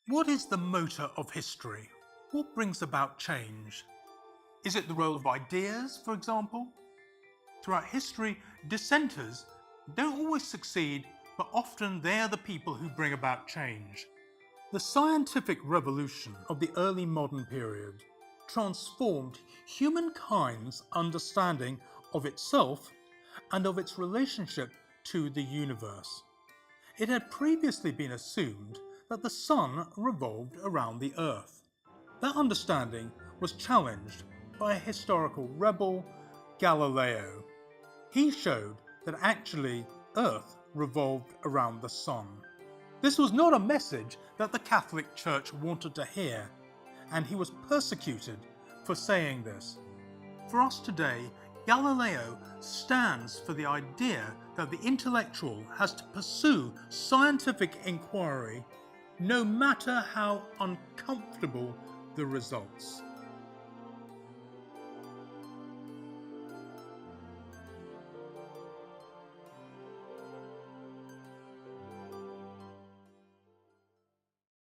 What is the motor of history? What brings about change? Is it the role of ideas, for example? Throughout history, dissenters don't always succeed, but often they are the people who bring about change. The scientific revolution of the early modern period transformed humankind's understanding of itself and of its relationship to the universe. It had previously been assumed that the sun revolved around the earth. That understanding was challenged by a historical rebel, Galileo. He showed that actually Earth revolved around the sun. This was not a message that the Catholic Church wanted to hear, and he was persecuted for saying this. For us today, Galileo stands for the idea that the intellectual has to pursue scientific inquiry no matter how uncomfortable the results.